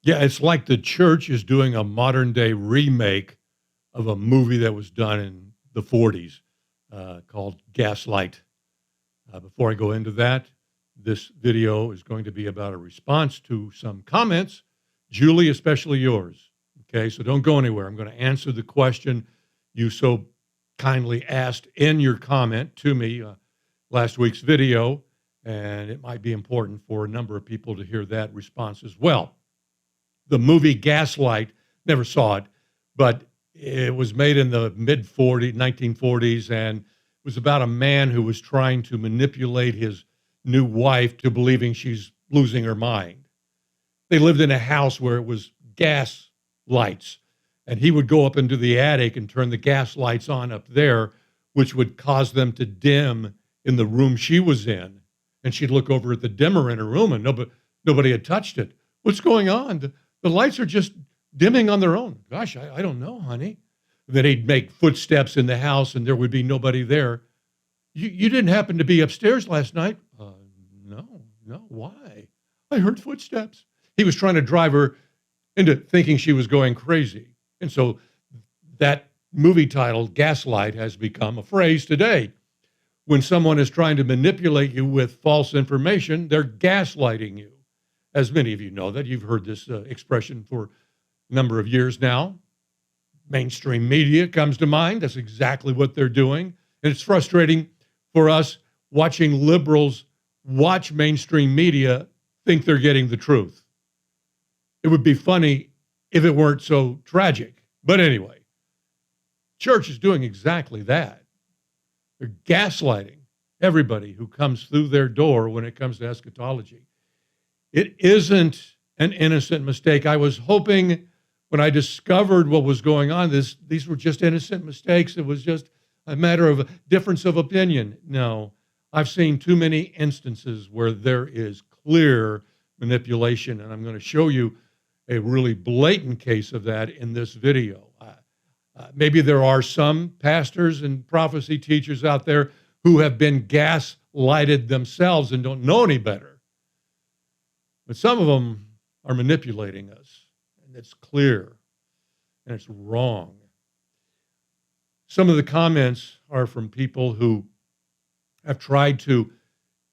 Yeah, it's like the church is doing a modern day remake of a movie that was done in the 40s called Gaslight. Before I go into that, this video is going to be about a response to some comments, Julie, especially yours. Okay, so don't go anywhere. I'm going to answer the question you so kindly asked in your comment to me last week's video, and it might be important for a number of people to hear that response as well. The movie Gaslight, never saw it, but it was made in the 1940s, and was about a man who was trying to manipulate his new wife to believing she's losing her mind. They lived in a house where it was gas lights, and he would go up into the attic and turn the gas lights on up there, which would cause them to dim in the room she was in. And she'd look over at the dimmer in her room, and nobody had touched it. What's going on? The lights are just dimming on their own. Gosh, I don't know, honey. Then he'd make footsteps in the house and there would be nobody there. You didn't happen to be upstairs last night? No, why? I heard footsteps. He was trying to drive her into thinking she was going crazy. And so that movie title, Gaslight, has become a phrase today. When someone is trying to manipulate you with false information, they're gaslighting you. As many of you know that, you've heard this expression for a number of years now. Mainstream media comes to mind. That's exactly what they're doing. And it's frustrating for us watching liberals watch mainstream media think they're getting the truth. It would be funny if it weren't so tragic. But anyway, church is doing exactly that. They're gaslighting everybody who comes through their door when it comes to eschatology. It isn't an innocent mistake. I was hoping when I discovered what was going on, these were just innocent mistakes. It was just a matter of a difference of opinion. No, I've seen too many instances where there is clear manipulation, and I'm going to show you a really blatant case of that in this video. Maybe there are some pastors and prophecy teachers out there who have been gaslighted themselves and don't know any better. But some of them are manipulating us, and it's clear, and it's wrong. Some of the comments are from people who have tried to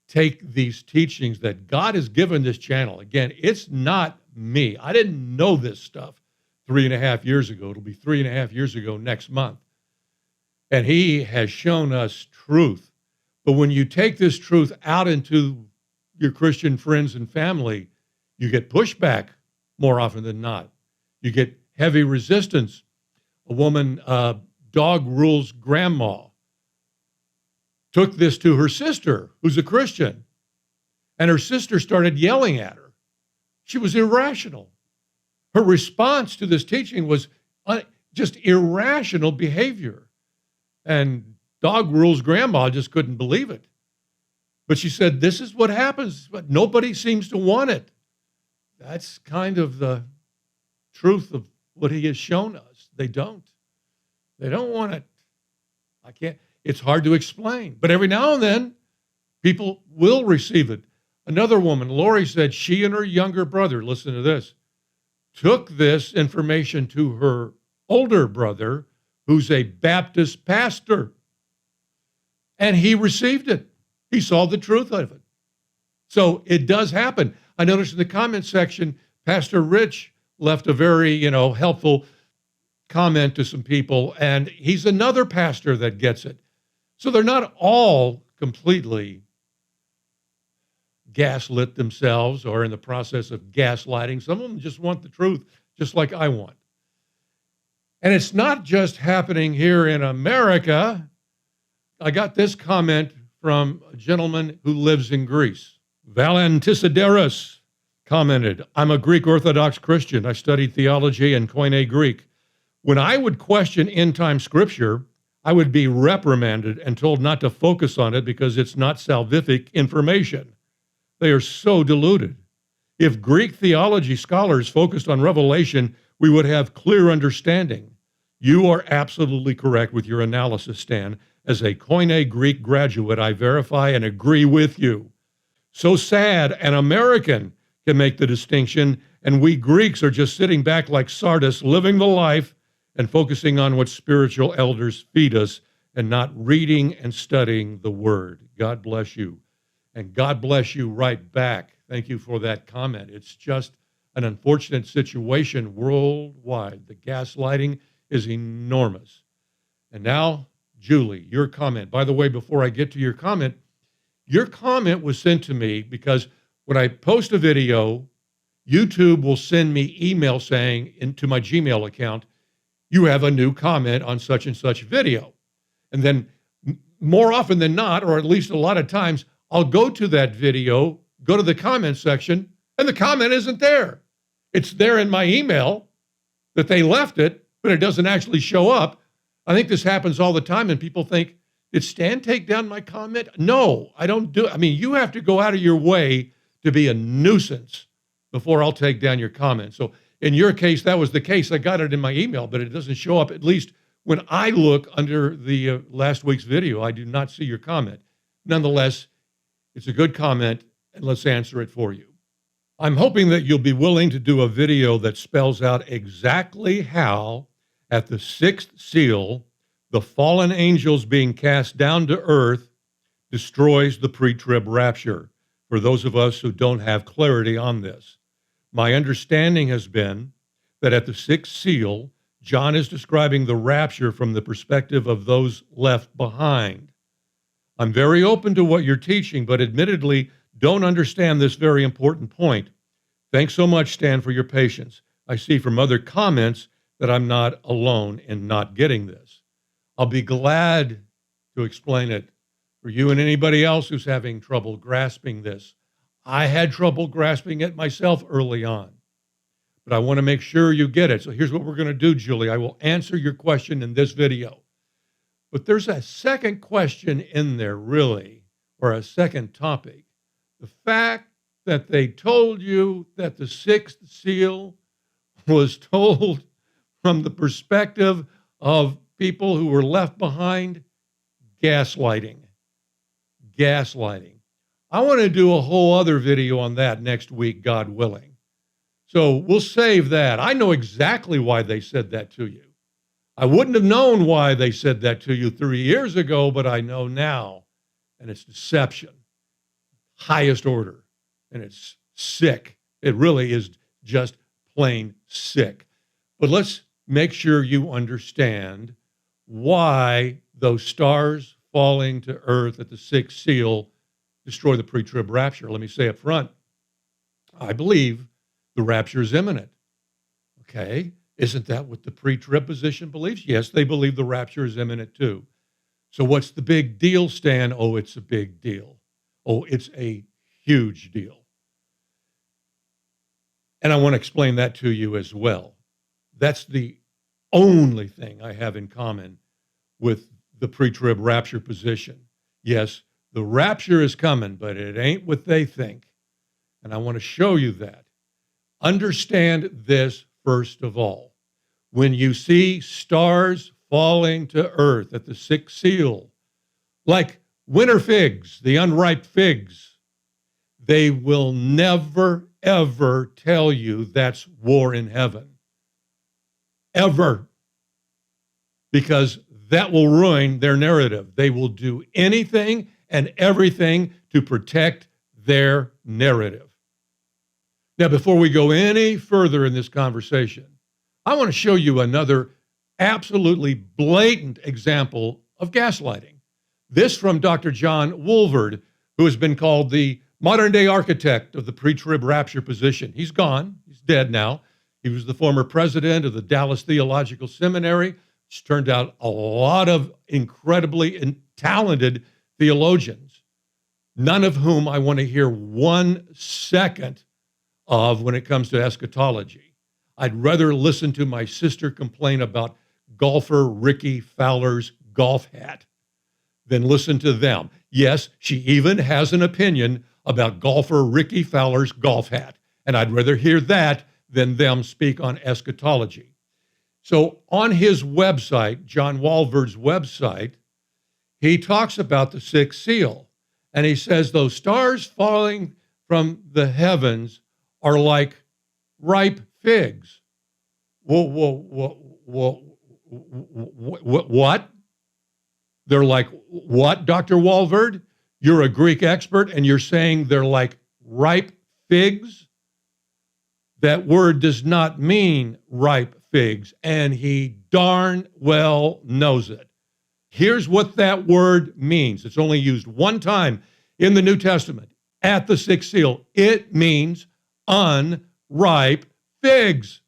take these teachings that God has given this channel. Again, it's not me. I didn't know this stuff 3.5 years ago. It'll be 3.5 years ago next month. And he has shown us truth. But when you take this truth out into your Christian friends and family, you get pushback more often than not. You get heavy resistance. A woman, Dog Rules Grandma, took this to her sister, who's a Christian, and her sister started yelling at her. She was irrational. Her response to this teaching was just irrational behavior. And Dog Rules Grandma just couldn't believe it. But she said, this is what happens, but nobody seems to want it. That's kind of the truth of what he has shown us. They don't. They don't want it. It's hard to explain. But every now and then, people will receive it. Another woman, Lori, said she and her younger brother, listen to this, took this information to her older brother, who's a Baptist pastor, and he received it. He saw the truth of it. So it does happen. I noticed in the comment section, Pastor Rich left a very, helpful comment to some people, and he's another pastor that gets it. So they're not all completely gaslit themselves or in the process of gaslighting. Some of them just want the truth, just like I want. And it's not just happening here in America. I got this comment from a gentleman who lives in Greece. Valentisideros commented, I'm a Greek Orthodox Christian. I studied theology and Koine Greek. When I would question end-time scripture, I would be reprimanded and told not to focus on it because it's not salvific information. They are so deluded. If Greek theology scholars focused on Revelation, we would have clear understanding. You are absolutely correct with your analysis, Stan. As a Koine Greek graduate, I verify and agree with you. So sad an American can make the distinction, and we Greeks are just sitting back like Sardis, living the life and focusing on what spiritual elders feed us and not reading and studying the Word. God bless you. And God bless you right back. Thank you for that comment. It's just an unfortunate situation worldwide. The gaslighting is enormous. And now, Julie, your comment. By the way, before I get to your comment was sent to me because when I post a video, YouTube will send me email saying into my Gmail account, you have a new comment on such and such video. And then more often than not, or at least a lot of times, I'll go to that video, go to the comment section, and the comment isn't there. It's there in my email that they left it, but it doesn't actually show up. I think this happens all the time, and people think, did Stan take down my comment? No, I don't do it. I mean, you have to go out of your way to be a nuisance before I'll take down your comment. So in your case, that was the case. I got it in my email, but it doesn't show up. At least when I look under the last week's video, I do not see your comment. Nonetheless, it's a good comment, and let's answer it for you. I'm hoping that you'll be willing to do a video that spells out exactly how, at the sixth seal, the fallen angels being cast down to earth destroys the pre-trib rapture, for those of us who don't have clarity on this. My understanding has been that at the sixth seal, John is describing the rapture from the perspective of those left behind. I'm very open to what you're teaching, but admittedly don't understand this very important point. Thanks so much, Stan, for your patience. I see from other comments that I'm not alone in not getting this. I'll be glad to explain it for you and anybody else who's having trouble grasping this. I had trouble grasping it myself early on, but I want to make sure you get it. So here's what we're going to do, Julie. I will answer your question in this video. But there's a second question in there, really, or a second topic. The fact that they told you that the sixth seal was told from the perspective of people who were left behind, gaslighting. Gaslighting. I want to do a whole other video on that next week, God willing. So we'll save that. I know exactly why they said that to you. I wouldn't have known why they said that to you 3 years ago, but I know now. And it's deception, highest order. And it's sick. It really is just plain sick. But let's make sure you understand why those stars falling to earth at the sixth seal destroy the pre-trib rapture. Let me say up front, I believe the rapture is imminent. Okay, isn't that what the pre-trib position believes? Yes, they believe the rapture is imminent too. So what's the big deal, Stan? Oh, it's a big deal. Oh, it's a huge deal. And I want to explain that to you as well. That's the only thing I have in common with the pre-trib rapture position. Yes, the rapture is coming, but it ain't what they think. And I want to show you that. Understand this first of all. When you see stars falling to earth at the sixth seal, like winter figs, the unripe figs, they will never, ever tell you that's war in heaven. Ever. Because that will ruin their narrative. They will do anything and everything to protect their narrative. Now, before we go any further in this conversation, I want to show you another absolutely blatant example of gaslighting. This from Dr. John Woolvard, who has been called the modern day architect of the pre-trib rapture position. He's gone. He's dead now. He was the former president of the Dallas Theological Seminary, which turned out a lot of incredibly talented theologians, none of whom I want to hear 1 second of when it comes to eschatology. I'd rather listen to my sister complain about golfer Ricky Fowler's golf hat than listen to them. Yes, she even has an opinion about golfer Ricky Fowler's golf hat, and I'd rather hear that than them speak on eschatology. So on his website, John Woolvard's website, he talks about the sixth seal, and he says those stars falling from the heavens are like ripe figs. What? They're like what, Dr. Walverd? You're a Greek expert and you're saying they're like ripe figs? That word does not mean ripe figs, and he darn well knows it. Here's what that word means. It's only used one time in the New Testament at the sixth seal. It means unripe figs.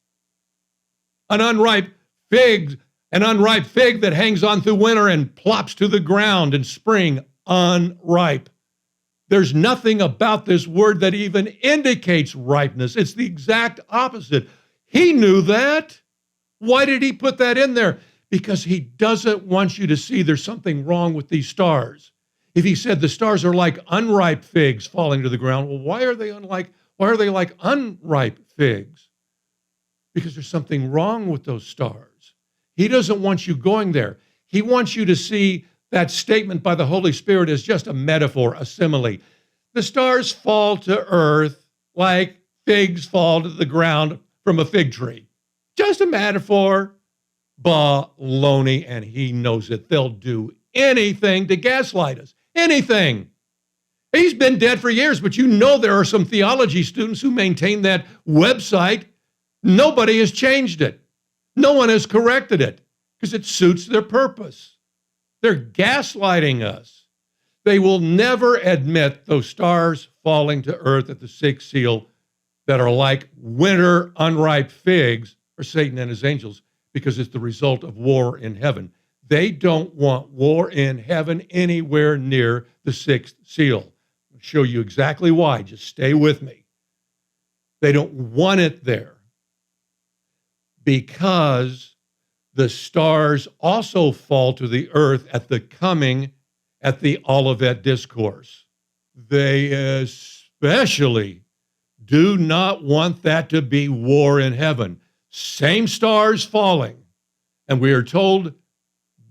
An unripe fig that hangs on through winter and plops to the ground in spring, unripe. There's nothing about this word that even indicates ripeness. It's the exact opposite. He knew that. Why did he put that in there? Because he doesn't want you to see there's something wrong with these stars. If he said the stars are like unripe figs falling to the ground, well, why are they like unripe figs? Because there's something wrong with those stars. He doesn't want you going there. He wants you to see that statement by the Holy Spirit as just a metaphor, a simile. The stars fall to earth like figs fall to the ground from a fig tree. Just a metaphor. Baloney, and he knows it. They'll do anything to gaslight us. Anything. He's been dead for years, but you know there are some theology students who maintain that website. Nobody has changed it. No one has corrected it because it suits their purpose. They're gaslighting us. They will never admit those stars falling to earth at the sixth seal that are like winter unripe figs are Satan and his angels because it's the result of war in heaven. They don't want war in heaven anywhere near the sixth seal. I'll show you exactly why. Just stay with me. They don't want it there because the stars also fall to the earth at the coming at the Olivet Discourse. They especially do not want that to be war in heaven. Same stars falling. And we are told,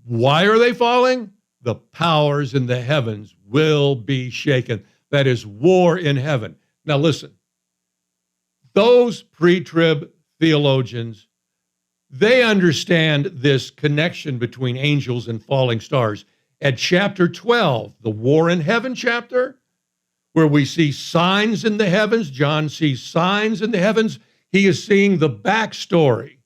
why are they falling? The powers in the heavens will be shaken. That is war in heaven. Now listen, those pre-trib theologians, they understand this connection between angels and falling stars. At chapter 12, the war in heaven chapter, where we see signs in the heavens, John sees signs in the heavens. He is seeing the backstory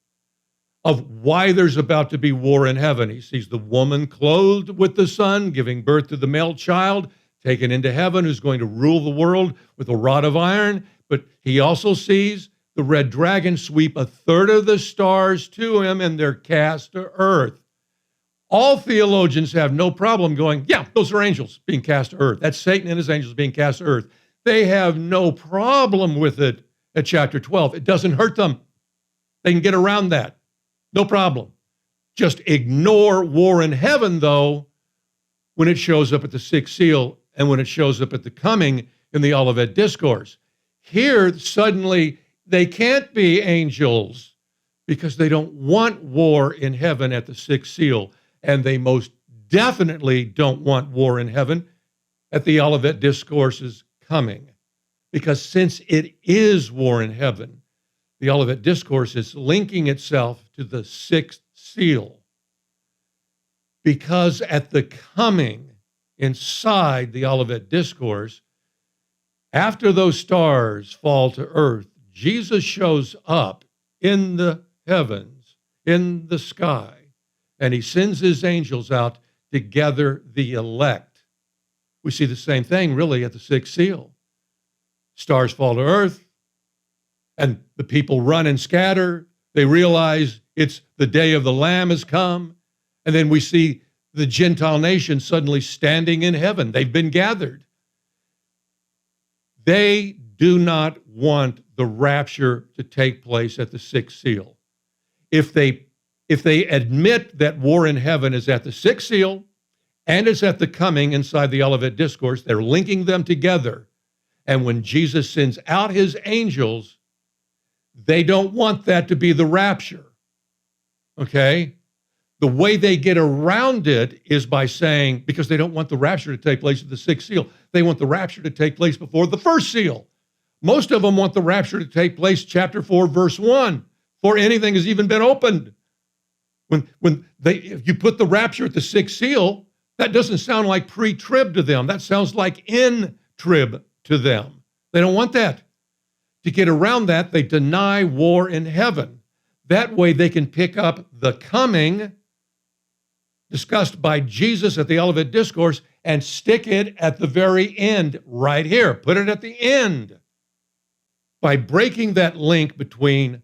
of why there's about to be war in heaven. He sees the woman clothed with the sun, giving birth to the male child, taken into heaven, who's going to rule the world with a rod of iron. But he also sees the red dragon sweep a third of the stars to him, and they're cast to earth. All theologians have no problem going, yeah, those are angels being cast to earth. That's Satan and his angels being cast to earth. They have no problem with it at chapter 12. It doesn't hurt them. They can get around that. No problem. Just ignore war in heaven, though, when it shows up at the sixth seal and when it shows up at the coming in the Olivet Discourse. Here, suddenly, they can't be angels because they don't want war in heaven at the sixth seal, and they most definitely don't want war in heaven at the Olivet Discourse's coming, because since it is war in heaven, the Olivet Discourse is linking itself to the sixth seal, because at the coming inside the Olivet Discourse, after those stars fall to earth, Jesus shows up in the heavens, in the sky, and he sends his angels out to gather the elect. We see the same thing really at the sixth seal. Stars fall to earth, and the people run and scatter. They realize it's the day of the Lamb has come, and then we see the Gentile nation suddenly standing in heaven. They've been gathered. They do not want the rapture to take place at the sixth seal. If they admit that war in heaven is at the sixth seal and it's at the coming inside the Olivet Discourse, they're linking them together. And when Jesus sends out his angels, they don't want that to be the rapture. Okay? The way they get around it is by saying, because they don't want the rapture to take place at the sixth seal, they want the rapture to take place before the first seal. Most of them want the rapture to take place, chapter 4, verse 1, before anything has even been opened. If you put the rapture at the sixth seal, that doesn't sound like pre-trib to them. That sounds like in-trib to them. They don't want that. To get around that, they deny war in heaven. That way they can pick up the coming discussed by Jesus at the Olivet Discourse and stick it at the very end right here. Put it at the end. By breaking that link between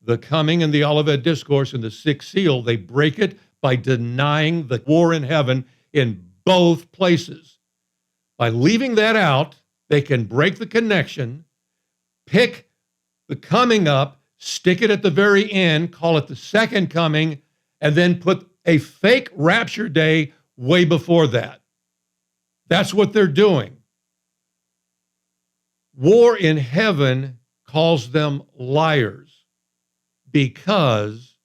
the coming and the Olivet Discourse and the sixth seal, they break it by denying the war in heaven in both places. By leaving that out, they can break the connection, pick the coming up, stick it at the very end, call it the second coming, and then put a fake rapture day way before that. That's what they're doing. War in heaven calls them liars because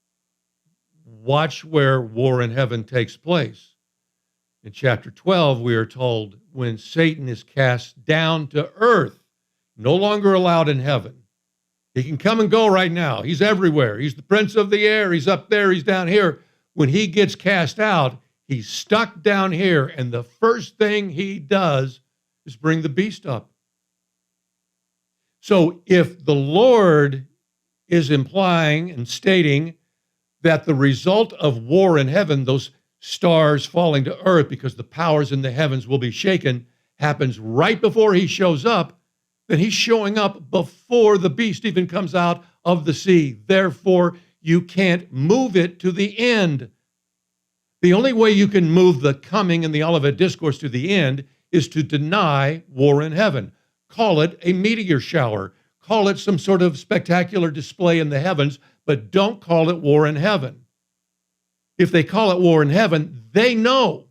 watch where war in heaven takes place. In chapter 12, we are told when Satan is cast down to earth, no longer allowed in heaven. He can come and go right now. He's everywhere. He's the prince of the air. He's up there. He's down here. When he gets cast out, he's stuck down here. And the first thing he does is bring the beast up. So if the Lord is implying and stating that the result of war in heaven, those stars falling to earth because the powers in the heavens will be shaken, happens right before he shows up, then he's showing up before the beast even comes out of the sea. Therefore, you can't move it to the end. The only way you can move the coming in the Olivet Discourse to the end is to deny war in heaven. Call it a meteor shower. Call it some sort of spectacular display in the heavens, but don't call it war in heaven. If they call it war in heaven, they know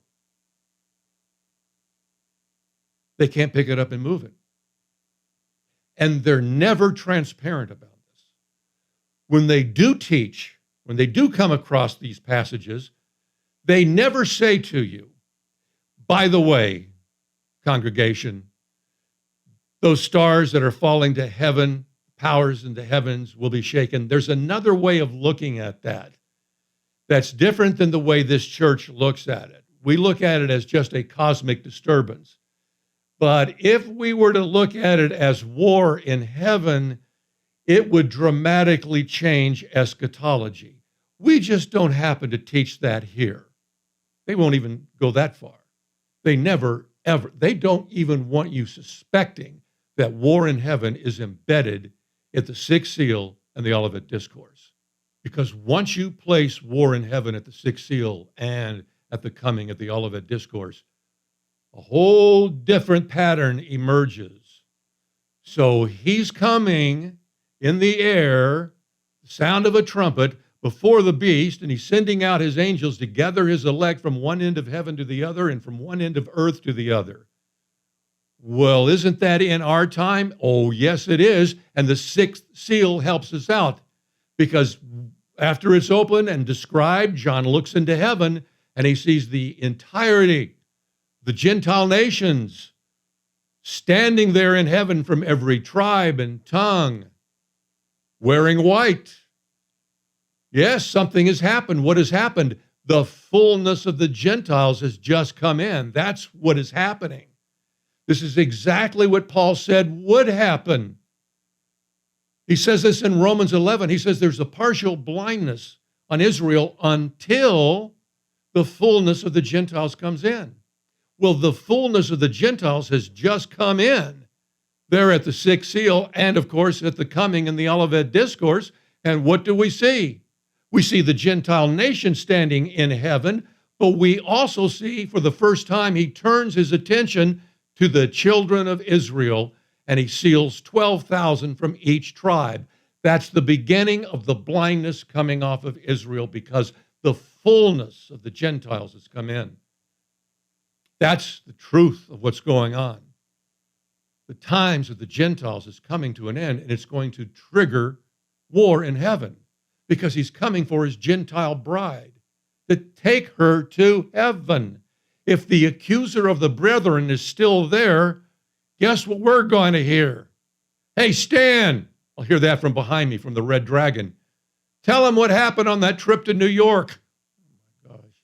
they can't pick it up and move it. And they're never transparent about this. When they do teach, when they do come across these passages, they never say to you, by the way, congregation, those stars that are falling to heaven, powers in the heavens will be shaken. There's another way of looking at that that's different than the way this church looks at it. We look at it as just a cosmic disturbance. But if we were to look at it as war in heaven, it would dramatically change eschatology. We just don't happen to teach that here. They won't even go that far. They never, ever, they don't even want you suspecting that war in heaven is embedded at the sixth seal and the Olivet Discourse. Because once you place war in heaven at the sixth seal and at the coming at the Olivet Discourse, a whole different pattern emerges. So he's coming in the air, the sound of a trumpet, before the beast, and he's sending out his angels to gather his elect from one end of heaven to the other and from one end of earth to the other. Well, isn't that in our time? Oh, yes, it is. And the sixth seal helps us out because after it's opened and described, John looks into heaven and he sees the entirety, the Gentile nations standing there in heaven from every tribe and tongue, wearing white. Yes, something has happened. What has happened? The fullness of the Gentiles has just come in. That's what is happening. This is exactly what Paul said would happen. He says this in Romans 11. He says there's a partial blindness on Israel until the fullness of the Gentiles comes in. Well, the fullness of the Gentiles has just come in. They're at the sixth seal and, of course, at the coming in the Olivet Discourse. And what do we see? We see the Gentile nation standing in heaven, but we also see for the first time he turns his attention to the children of Israel and he seals 12,000 from each tribe. That's the beginning of the blindness coming off of Israel because the fullness of the Gentiles has come in. That's the truth of what's going on. The times of the Gentiles is coming to an end, and it's going to trigger war in heaven because he's coming for his Gentile bride to take her to heaven. If the accuser of the brethren is still there, guess what we're going to hear? Hey, Stan, I'll hear that from behind me from the Red Dragon. Tell him what happened on that trip to New York. Oh, my gosh.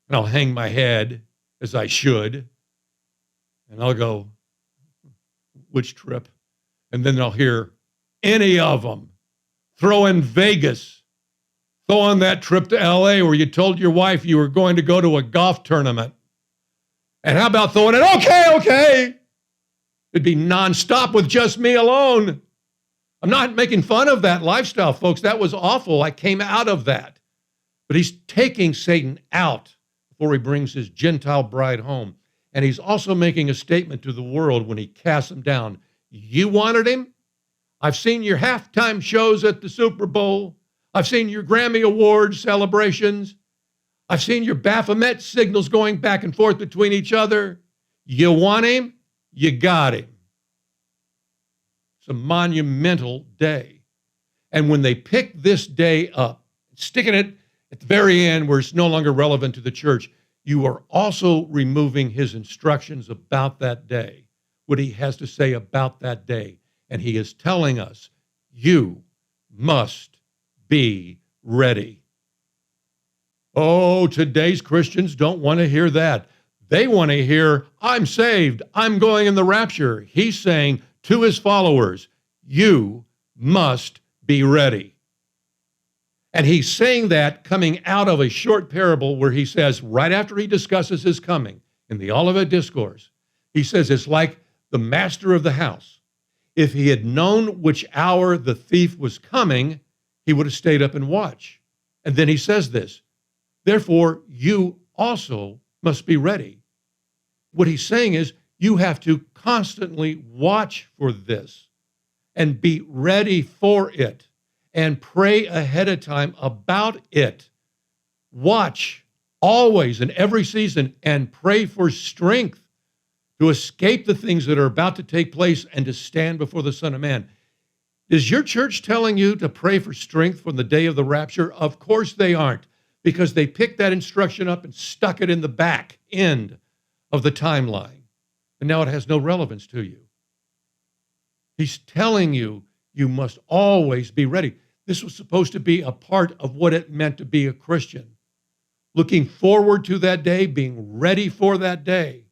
And I'll hang my head, as I should, and I'll go, which trip? And then I'll hear, any of them. Throw in Vegas. Throw on that trip to LA where you told your wife you were going to go to a golf tournament. And how about throwing it, okay. It'd be nonstop with just me alone. I'm not making fun of that lifestyle, folks. That was awful. I came out of that. But he's taking Satan out before he brings his Gentile bride home. And he's also making a statement to the world when he casts him down. You wanted him? I've seen your halftime shows at the Super Bowl. I've seen your Grammy Awards celebrations. I've seen your Baphomet signals going back and forth between each other. You want him? You got him. It's a monumental day. And when they pick this day up, sticking it at the very end where it's no longer relevant to the church, you are also removing his instructions about that day, what he has to say about that day. And he is telling us, you must be ready. Oh, today's Christians don't want to hear that. They want to hear, I'm saved, I'm going in the rapture. He's saying to his followers, you must be ready. And he's saying that coming out of a short parable where he says, right after he discusses his coming in the Olivet Discourse, he says it's like the master of the house. If he had known which hour the thief was coming, he would have stayed up and watched. And then he says this, therefore, you also must be ready. What he's saying is you have to constantly watch for this and be ready for it and pray ahead of time about it. Watch always in every season and pray for strength to escape the things that are about to take place and to stand before the Son of Man. Is your church telling you to pray for strength from the day of the rapture? Of course they aren't, because they picked that instruction up and stuck it in the back end of the timeline. And now it has no relevance to you. He's telling you, you must always be ready. This was supposed to be a part of what it meant to be a Christian. Looking forward to that day, being ready for that day.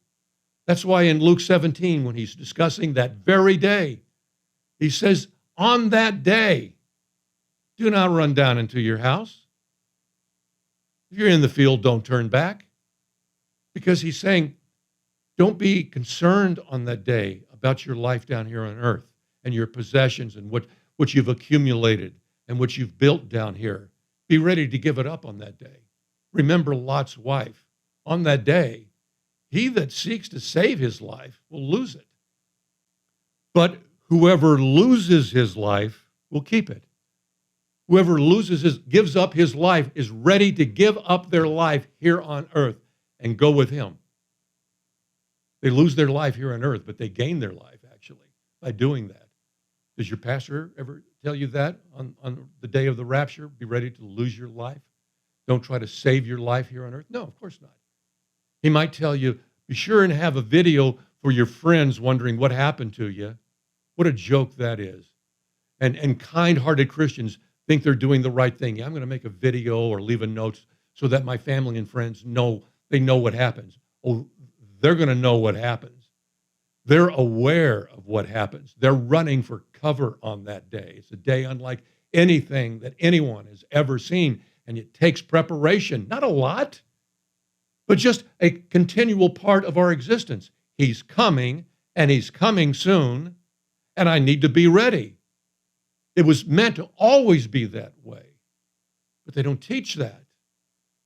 That's why in Luke 17, when he's discussing that very day, he says, on that day, do not run down into your house. If you're in the field, don't turn back. Because he's saying, don't be concerned on that day about your life down here on earth and your possessions and what you've accumulated and what you've built down here. Be ready to give it up on that day. Remember Lot's wife. On that day, he that seeks to save his life will lose it. But whoever loses his life will keep it. Whoever gives up his life is ready to give up their life here on earth and go with him. They lose their life here on earth, but they gain their life, actually, by doing that. Does your pastor ever tell you that on the day of the rapture? Be ready to lose your life? Don't try to save your life here on earth? No, of course not. He might tell you, be sure and have a video for your friends wondering what happened to you. What a joke that is. And kind-hearted Christians think they're doing the right thing. Yeah, I'm going to make a video or leave a note so that my family and friends know what happens. Oh, they're going to know what happens. They're aware of what happens. They're running for cover on that day. It's a day unlike anything that anyone has ever seen, and it takes preparation. Not a lot, but just a continual part of our existence. He's coming, and he's coming soon, and I need to be ready. It was meant to always be that way, but they don't teach that.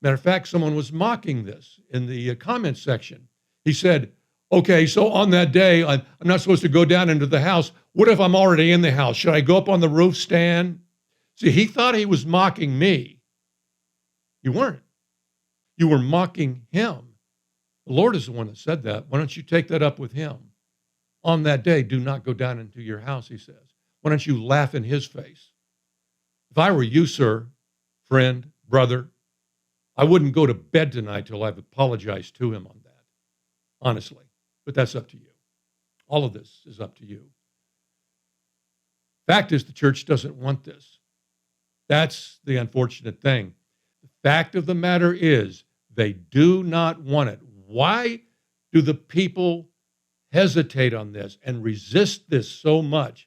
Matter of fact, someone was mocking this in the comment section. He said, okay, so on that day, I'm not supposed to go down into the house. What if I'm already in the house? Should I go up on the roof stand? See, he thought he was mocking me. You weren't. You were mocking him. The Lord is the one that said that. Why don't you take that up with him? On that day, do not go down into your house, he says. Why don't you laugh in his face? If I were you, sir, friend, brother, I wouldn't go to bed tonight till I've apologized to him on that, honestly. But that's up to you. All of this is up to you. Fact is, the church doesn't want this. That's the unfortunate thing. The fact of the matter is, they do not want it. Why do the people hesitate on this and resist this so much?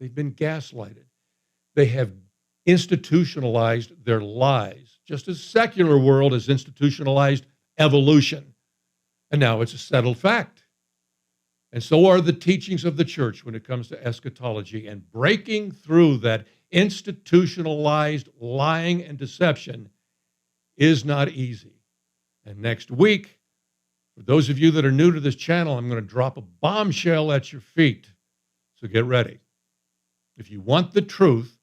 They've been gaslighted. They have institutionalized their lies, just as secular world has institutionalized evolution. And now it's a settled fact. And so are the teachings of the church when it comes to eschatology. And breaking through that institutionalized lying and deception is not easy. And next week, for those of you that are new to this channel, I'm going to drop a bombshell at your feet. So get ready. If you want the truth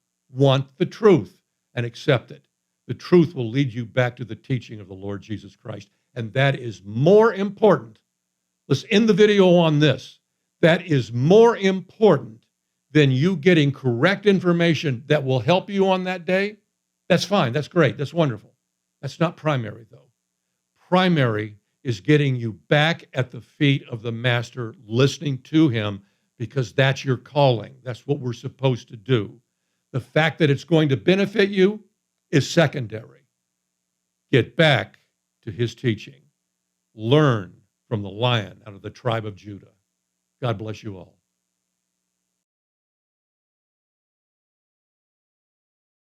and accept it. The truth will lead you back to the teaching of the Lord Jesus Christ. And that is more important. Let's end the video on this. That is more important than you getting correct information that will help you on that day. That's fine. That's great. That's wonderful. That's not primary, though. Primary is getting you back at the feet of the Master, listening to him, because that's your calling. That's what we're supposed to do. The fact that it's going to benefit you is secondary. Get back to his teaching. Learn from the Lion out of the tribe of Judah. God bless you all.